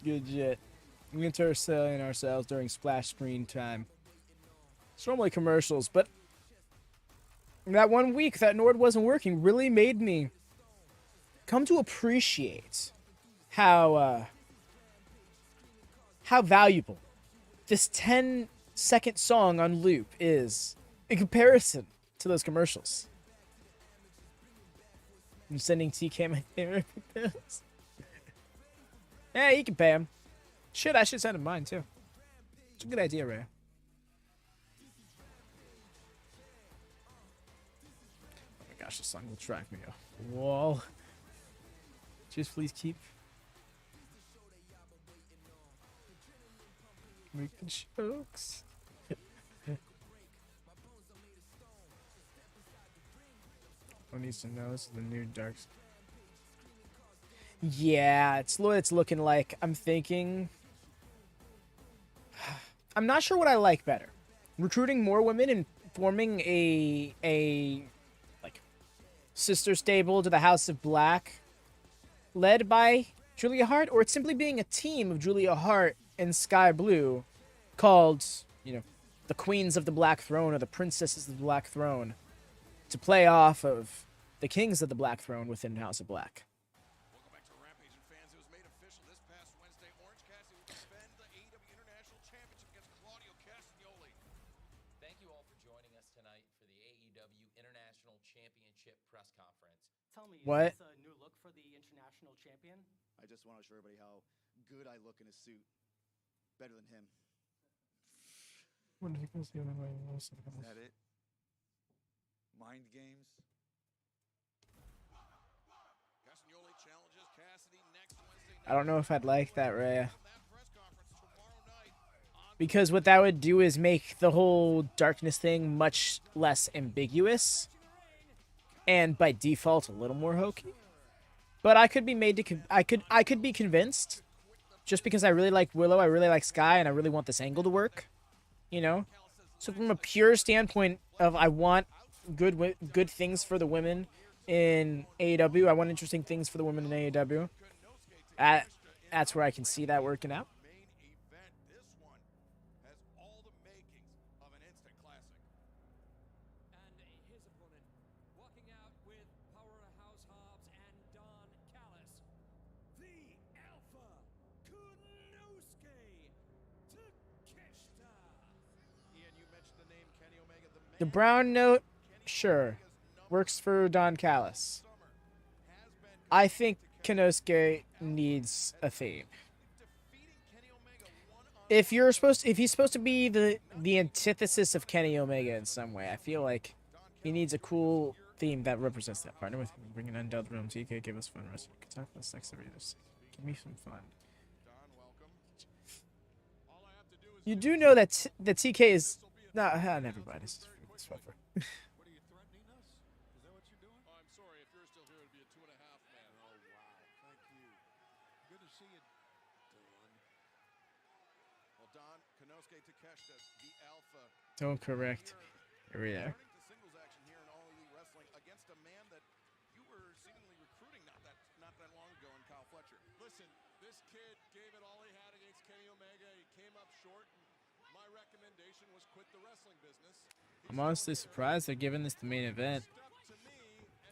Good shit. We enter selling ourselves during splash screen time. It's normally commercials, but that one week that Nord wasn't working really made me come to appreciate how valuable this 10-second song on loop is in comparison to those commercials. I'm sending TK my favorite bills. Yeah, you can pay him. Shit, I should send him mine too. It's a good idea, Ray. Oh my gosh, this song will track me off the wall. Just please keep. Make the jokes. One needs to know this is the new dark. Yeah, it's what it's looking like. I'm thinking. I'm not sure what I like better. Recruiting more women and forming a like sister stable to the House of Black, led by Julia Hart, or it's simply being a team of Julia Hart and Skye Blue, called, you know, the Queens of the Black Throne or the Princesses of the Black Throne, to play off of the Kings of the Black Throne within House of Black. Welcome back to Rampage, and fans. It was made official this past Wednesday. Orange Cassidy will defend the AEW International Championship against Claudio Castagnoli. Thank you all for joining us tonight for the AEW International Championship press conference. Tell me, What? is this a new look for the international champion? I just want to show everybody how good I look in a suit. Better than him. Is that it? Mind games? Castagnoli challenges Cassidy next Wednesday. I don't know if I'd like that, Rhea. Because what that would do is make the whole darkness thing much less ambiguous. And by default, a little more hokey. But I could be made to... I could be convinced. Just because I really like Willow, I really like Skye, and I really want this angle to work. You know? So from a pure standpoint of I want good things for the women in AEW, I want interesting things for the women in AEW. That's where I can see that working out. This one has all the makings of an instant classic. And his opponent, walking out with Powerhouse Hobbs and Don Callis, the Alpha Konosuke Takeshita. Ian, you mentioned the name Kenny Omega, The brown note, sure, works for Don Callis. I think Konosuke needs a theme. If he's supposed to be the antithesis of Kenny Omega in some way, I feel like he needs a cool theme that represents that. Partner with him, bring an undealt realm. TK, give us fun wrestling. Talk about sex every other. Give me some fun. You do know that the TK is not everybody. This is whatever. Konosuke Takeshita, the Alpha. Don't correct. Here we are. Singles action here in All Elite Wrestling against a man that you were seemingly recruiting not that long ago in Kyle Fletcher. Listen, this kid gave it all he had against Kenny Omega. He came up short. And my recommendation was quit the wrestling business. I'm honestly surprised they're giving this the main event.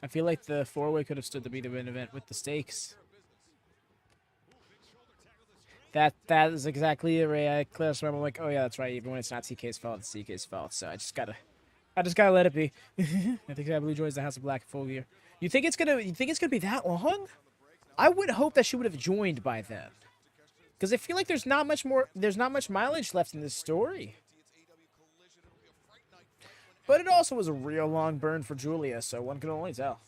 I feel like the four-way could have stood to be the main event with the stakes. That is exactly it, Ray. I clearly remember, like, oh yeah, that's right. Even when it's not TK's fault, it's TK's fault. So I just gotta let it be. I think I believe joins the House of Black full year. You think it's gonna be that long? I would hope that she would have joined by then, because I feel like there's not much mileage left in this story. But it also was a real long burn for Julia, so one can only tell.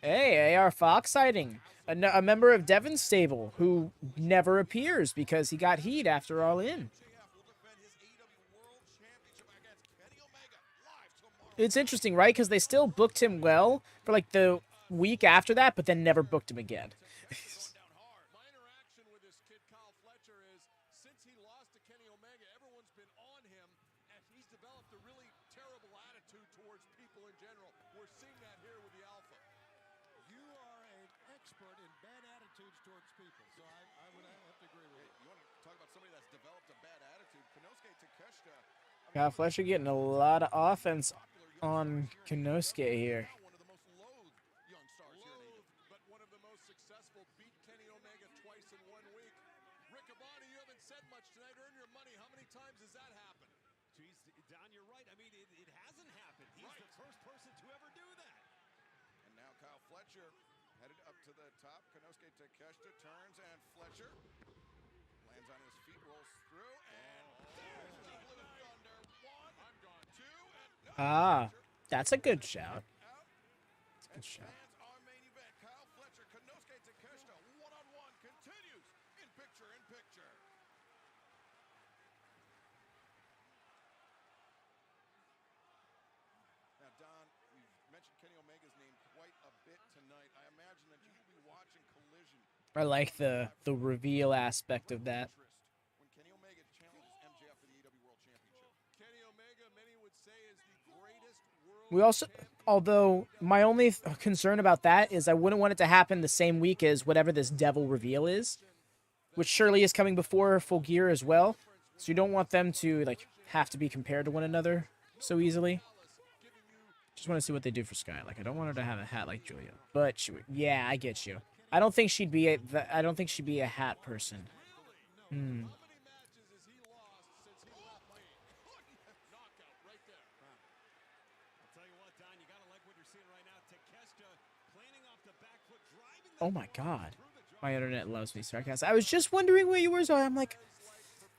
Hey, AR Fox sighting. A member of Devon's stable who never appears because he got heat after All In. It's interesting, right? Because they still booked him well for like the week after that, but then never booked him again. My interaction with this kid Kyle Fletcher is, since he lost to Kenny Omega, everyone's been on him, and he's developed a really terrible attitude towards people in general. We're seeing that here with the Alpha. You are an expert in bad attitudes towards people, so I would have to agree with you. You want to talk about somebody that's developed a bad attitude? Konosuke Takeshita. Kyle Fletcher getting a lot of offense on Konosuke here. One of the most loathed young stars here in AEW. But one of the most successful, beat Kenny Omega twice in 1 week. Rick Abadon, you haven't said much tonight. Earn your money. How many times has that happened? Geez, Don, you're right. I mean, it hasn't happened. He's the first person to ever do that. And now Kyle Fletcher headed up to the top. Konosuke Takeshita turns, and Fletcher lands on his feet, rolls through, and there's the Blue Thunder. 1, I'm gone. 2, and no. Ah, that's a good shout. That's a good shout. Our main event, Kyle Fletcher, Konosuke Takeshita, one-on-one continues in picture-in-picture. Now, Don, you've mentioned Kenny Omega's name quite a bit tonight. I imagine that you will be watching Collision. I like the reveal aspect of that. When Kenny Omega challenges MJF for the AEW World Championship. Kenny Omega, many would say, is the greatest world. We also, although my only concern about that is I wouldn't want it to happen the same week as whatever this devil reveal is, which surely is coming before Full Gear as well. So you don't want them to like have to be compared to one another so easily. Just want to see what they do for Skye. Like, I don't want her to have a hat like Julia, but yeah, I get you. I don't think she'd be a hat person. Oh my god. My internet loves me, sarcastic. I was just wondering where you were, so I'm like,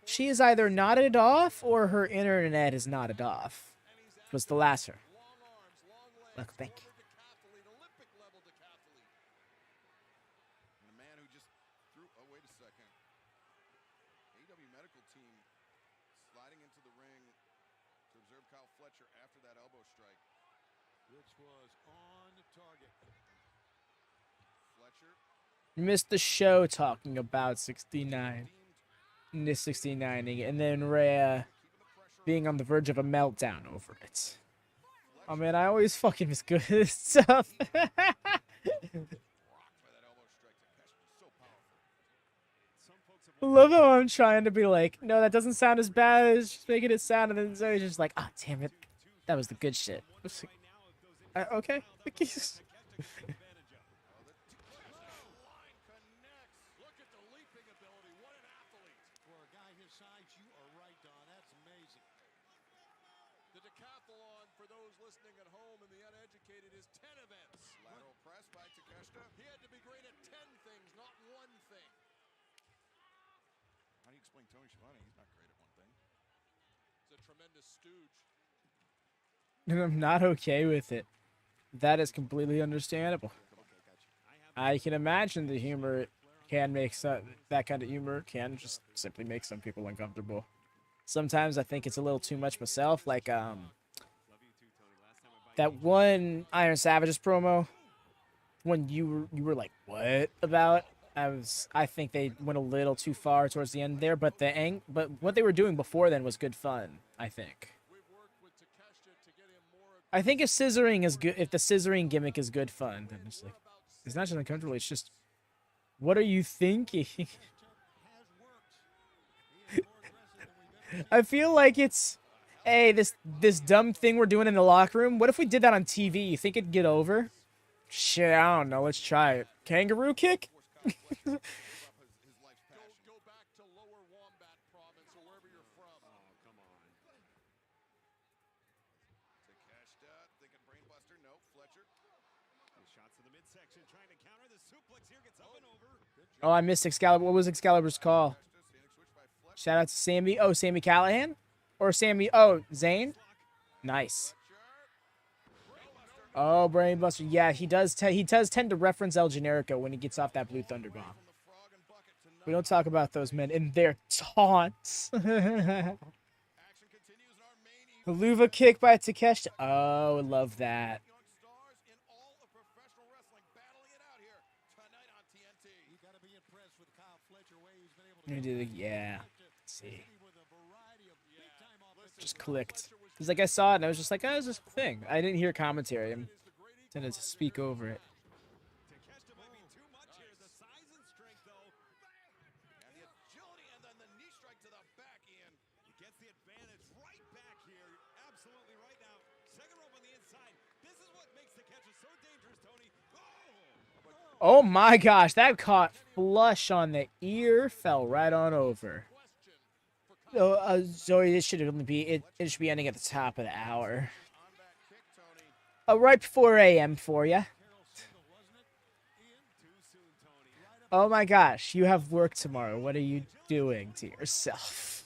she is either nodded off or her internet is nodded off. It was the latter. Look, thank you. And a man who just threw, oh, wait a second. AEW medical team sliding into the ring to observe Kyle Fletcher after that elbow strike. Which was on target. Fletcher. Missed the show talking about 69. This 69ing, and then Rhea being on the verge of a meltdown over it. Oh man, I always fucking miss good stuff. I love how I'm trying to be like, no, that doesn't sound as bad as just making it sound, and then Zoe's just like, ah, oh, damn it, that was the good shit. Okay. For those listening at home and the uneducated is 10 events. Lateral press, explain Tony Schiavone. He's not great at one thing. He's a tremendous stooge. And I'm not okay with it. That is completely understandable. I can imagine the humor can make that kind of humor can just simply make some people uncomfortable. Sometimes I think it's a little too much myself. Like that one Iron Savages promo when you were like, what about? I think they went a little too far towards the end there, but but what they were doing before then was good fun, I think. I think if scissoring is good, if the scissoring gimmick is good fun, then it's like, it's not just uncomfortable, it's just, what are you thinking? I feel like it's, hey, this dumb thing we're doing in the locker room, what if we did that on TV? You think it'd get over? Shit, I don't know, let's try it. Kangaroo kick? Oh, I missed Excalibur. What was Excalibur's call? Shout out to Sammy. Oh, Sammy Callahan? Or Sammy... Oh, Zayn? Nice. Oh, Brainbuster. Yeah, he does tend to reference El Generico when he gets off that Blue Thunder Bomb. We don't talk about those men in their taunts. Luva kick by Takeshita. Oh, love that. Yeah. Let's see. Just clicked. Because like I saw it and I was just like, oh, it's just a thing. I didn't hear commentary. I tended to speak over it. Oh my gosh, that caught flush on the ear, fell right on over. So it should only be it should be ending at the top of the hour. Right before AM for you. Oh my gosh, you have work tomorrow. What are you doing to yourself?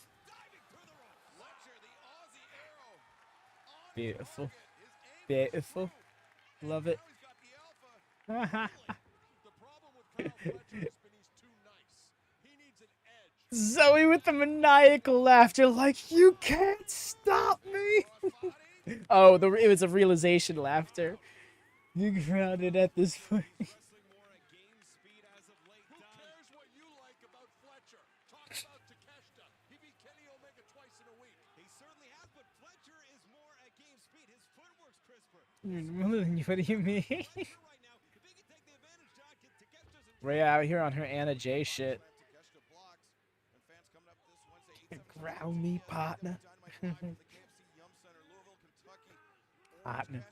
Beautiful. Beautiful. Love it. Zoe with the maniacal laughter, like, you can't stop me. Oh, it was a realization laughter. You grounded at this point. Who cares what you like about Fletcher? Talk about Takeshita. He beat Kenny Omega twice in a week. He certainly has, but Fletcher is more at game speed. His footwork's crisper. What do you mean? Ray out here on her Anna J shit. Ground me, partner. Partner.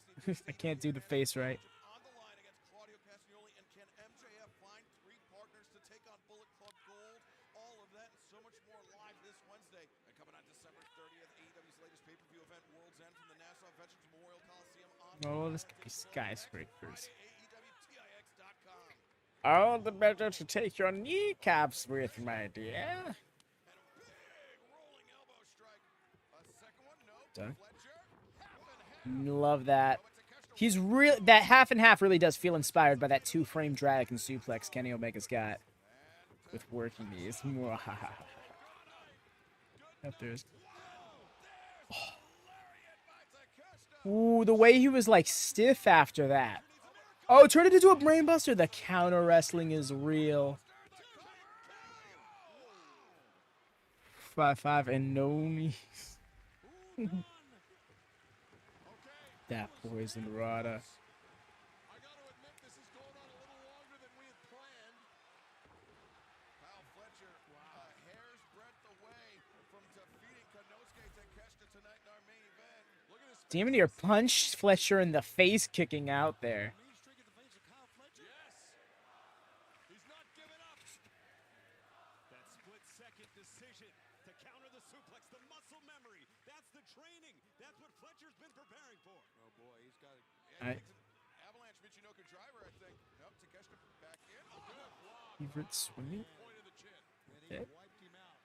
I can't do the face right. On the line against Claudio Castagnoli, and can MJF find 3 partners to take on Bullet Club Gold? All of that and so much more live this Wednesday. And coming on December 30th, AEW's latest pay-per-view event, World's End from the Nassau Veterans Memorial Coliseum. Oh, this could be skyscrapers. All the better to take your kneecaps with, my dear. Love that. He's real. That half and half really does feel inspired by that 2-frame dragon suplex Kenny Omega's got with working knees. There's. Ooh, the way he was like stiff after that. Oh, turned it into a brainbuster. The counter wrestling is real. 5-5 and no knees. That poison Rada. I got to admit, this is going on a little longer than we had planned. Kyle Fletcher, a hair's breadth away from defeating Konosuke Takeshita tonight in our main event. Look at his Demon Eater punched Fletcher in the face, kicking out there. He's not giving up. That split-second decision to counter the suplex, the muscle memory. That's the training. That's what Fletcher's been preparing for. Oh boy, he's got Avalanche Michinoku driver, I think. Nope, Takeshita back in. Oh, good block. Favorite swinging? Point of the chin. Okay. Wiped him out.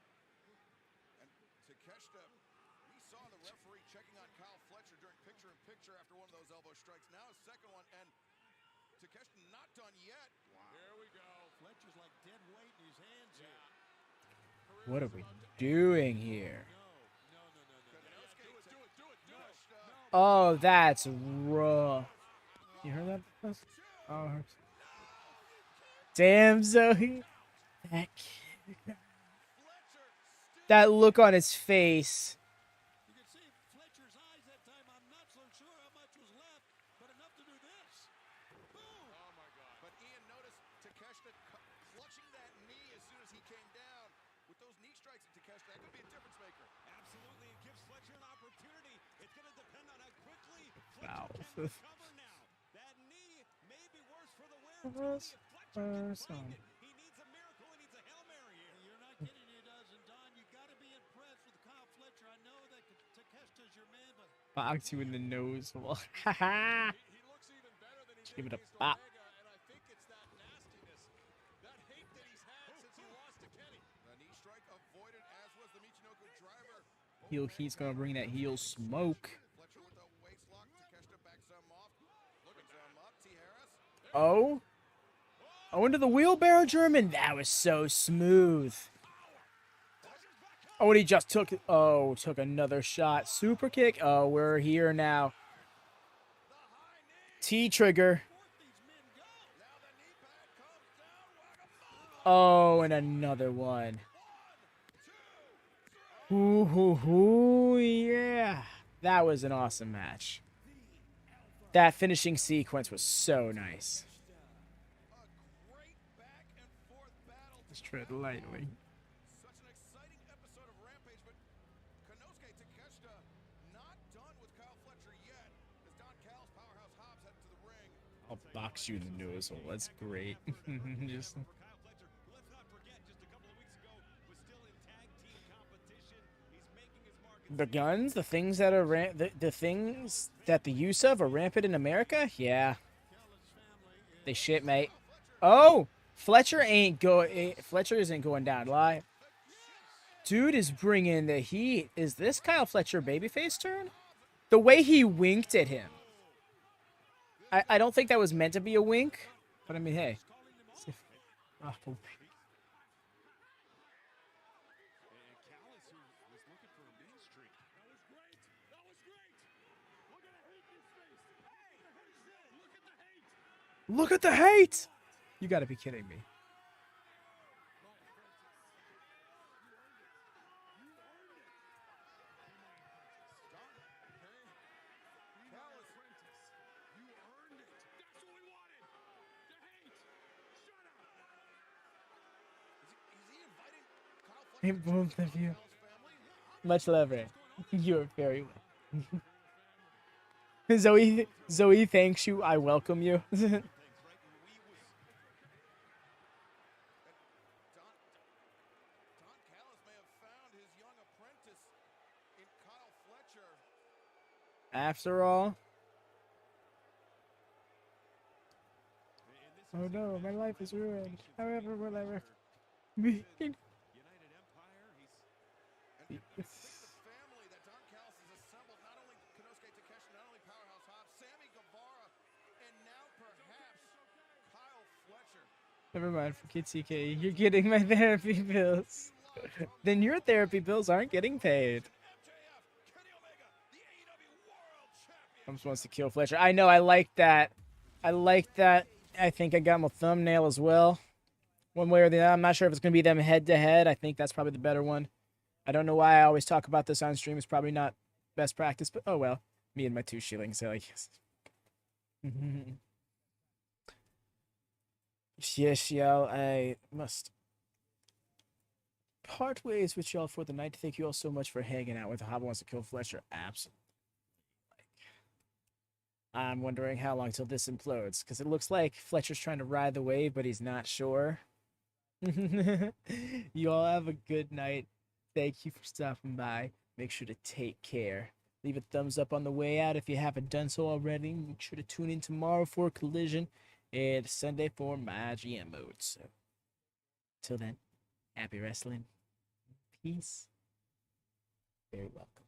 those elbow strikes. Now a second one, and Takeshita not done yet. Wow. Here we go. Fletcher's like dead weight in his hands here. What are we doing here? Oh, that's rough. You heard that? Oh, damn, Zoe. That look on his face. You can see Fletcher's eyes that time. I'm not so sure how much was left, but enough to do this. Boom! Oh my God! But Ian noticed Takeshita clutching that knee as soon as he came down. With those knee strikes at Takeshita, that could be a difference maker. Absolutely, it gives Fletcher an opportunity. It's going to depend on how quickly Wow. Fletcher can recover now. That knee may be worse for the wear and tear. If Fletcher can break it, he needs a miracle. He needs a Hail Mary here. You're not kidding, he does. And Don, you got to be impressed with Kyle Fletcher. I know that Takeshita's your man, but Box you in the nose. He looks even better than he did Give it a against bop. Omega, and I think it's that nastiness, that hate that he's had since he lost to Kenny. The knee strike avoided, as was the Michinoku driver. He's gonna bring that heel smoke. Fletcher with a waist lock. Takeshita backs him off. Looking him up. T. Harris. Oh. Oh, into the wheelbarrow German. That was so smooth. Oh, and he just took another shot. Super kick. Oh, we're here now. T-trigger. Oh, and another one. Ooh, yeah. That was an awesome match. That finishing sequence was so nice. Let's tread lightly. Such an exciting episode of Rampage, but Konosuke Takeshita not done with Kyle Fletcher yet. As Don Callis, Powerhouse Hobbs head to the ring. I'll box you in the nose. Oh, that's great. Just... for Kyle Fletcher. Let's not forget, just a couple of weeks ago, was still in tag team competition. He's making his mark. The guns, the things that are the things that the use of are rampant in America. Yeah, they shit, mate. Oh, Fletcher Fletcher isn't going down live. Dude is bringing the heat. Is this Kyle Fletcher babyface turn? The way he winked at him. I don't think that was meant to be a wink, but I mean, hey. Look at the hate! You gotta be kidding me. Hey, both of you. Much love, Ray. You're very well. Zoe thanks you. I welcome you. After all. Oh no, my life is ruined. However, will I ever be? United Empire. He's the family that Don Callis has assembled. Not only Konosuke Takeshita, not only Powerhouse Hobbs, Sammy Guevara, and now perhaps Kyle Fletcher. Never mind, for TK, you're getting my therapy bills. Then your therapy bills aren't getting paid. MJF Kenny Omega, the AEW World Champion. I'm supposed to kill Fletcher. I know, I like that. I like that. I think I got my thumbnail as well. One way or the other. I'm not sure if it's going to be them head-to-head. I think that's probably the better one. I don't know why I always talk about this on stream. It's probably not best practice, but oh well. Me and my 2 shillings, I guess. Yes, y'all, I must part ways with y'all for the night. Thank you all so much for hanging out with Hobby Wants to Kill Fletcher. Absolutely. I'm wondering how long till this implodes, because it looks like Fletcher's trying to ride the wave, but he's not sure. You all have a good night. Thank you for stopping by. Make sure to take care. Leave a thumbs up on the way out if you haven't done so already. Make sure to tune in tomorrow for Collision and Sunday for my GM mode. So, till then, happy wrestling. Peace. Very welcome.